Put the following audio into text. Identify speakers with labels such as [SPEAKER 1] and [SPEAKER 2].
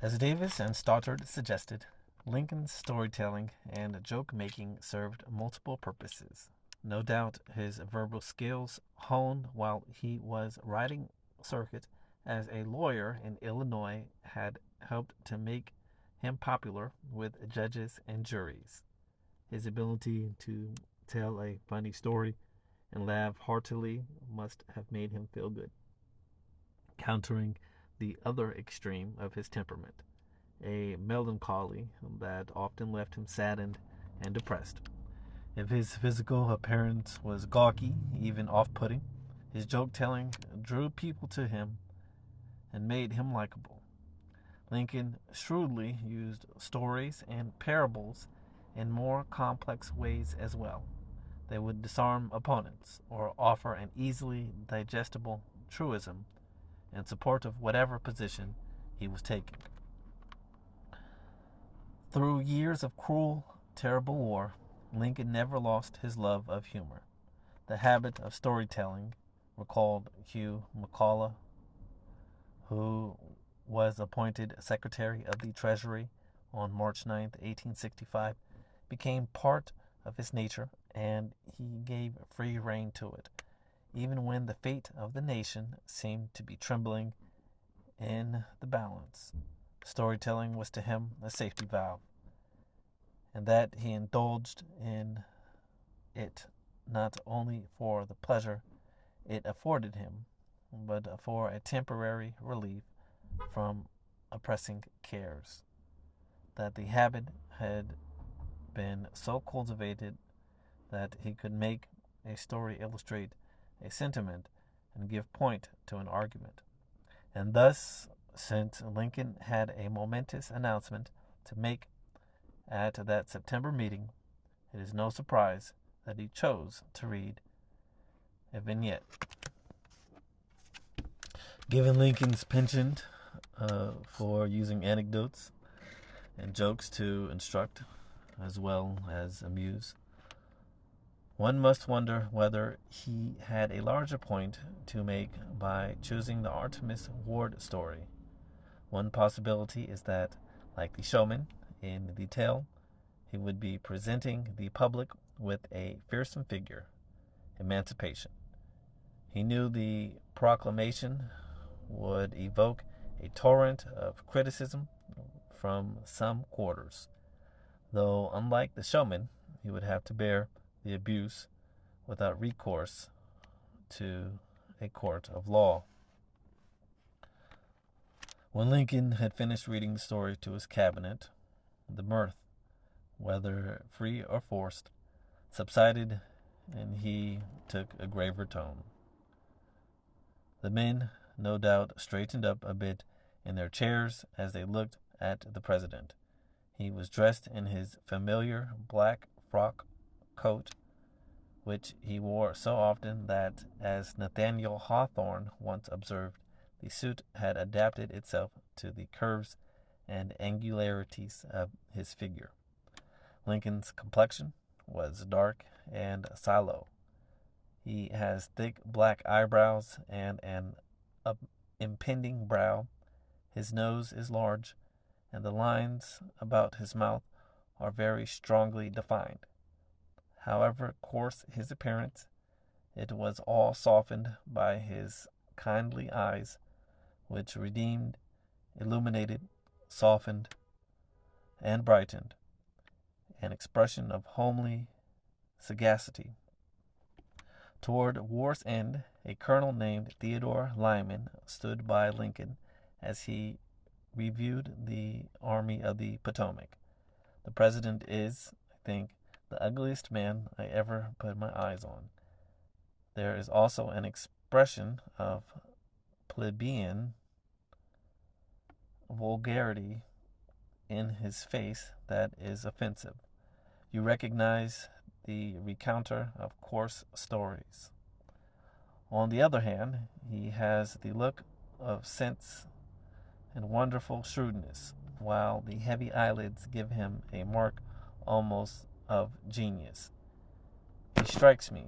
[SPEAKER 1] As Davis and Stoddard suggested, Lincoln's storytelling and joke-making served multiple purposes. No doubt his verbal skills, honed while he was riding circuit as a lawyer in Illinois, had helped to make him popular with judges and juries. His ability to tell a funny story and laugh heartily must have made him feel good, countering the other extreme of his temperament, a melancholy that often left him saddened and depressed. If his physical appearance was gawky, even off putting, his joke telling drew people to him and made him likable. Lincoln shrewdly used stories and parables in more complex ways as well. They would disarm opponents or offer an easily digestible truism in support of whatever position he was taking. Through years of cruel, terrible war, Lincoln never lost his love of humor. The habit of storytelling, recalled Hugh McCullough, who was appointed Secretary of the Treasury on March 9, 1865, became part of his nature, and he gave free rein to it, even when the fate of the nation seemed to be trembling in the balance. Storytelling was to him a safety valve, and that he indulged in it not only for the pleasure it afforded him, but for a temporary relief from oppressing cares. That the habit had been so cultivated that he could make a story illustrate a sentiment and give point to an argument. And thus, since Lincoln had a momentous announcement to make at that September meeting, it is no surprise that he chose to read a vignette. Given Lincoln's penchant for using anecdotes and jokes to instruct as well as amuse, one must wonder whether he had a larger point to make by choosing the Artemus Ward story. One possibility is that, like the showman in the tale, he would be presenting the public with a fearsome figure, emancipation. He knew the proclamation would evoke a torrent of criticism from some quarters, though unlike the showman, he would have to bear the abuse without recourse to a court of law. When Lincoln had finished reading the story to his cabinet, the mirth, whether free or forced, subsided, and he took a graver tone. The men, no doubt, straightened up a bit in their chairs as they looked at the president. He was dressed in his familiar black frock coat, which he wore so often that, as Nathaniel Hawthorne once observed, the suit had adapted itself to the curves and angularities of his figure. Lincoln's complexion was dark and sallow. He has thick black eyebrows and an impending brow. His nose is large, and the lines about his mouth are very strongly defined. However coarse his appearance, it was all softened by his kindly eyes, which redeemed, illuminated, softened, and brightened, an expression of homely sagacity. Toward war's end, a colonel named Theodore Lyman stood by Lincoln as he reviewed the Army of the Potomac. The president is, I think, the ugliest man I ever put my eyes on. There is also an expression of plebeian vulgarity in his face that is offensive. You recognize the recounter of coarse stories. On the other hand, he has the look of sense and wonderful shrewdness, while the heavy eyelids give him a mark almost of genius. He strikes me,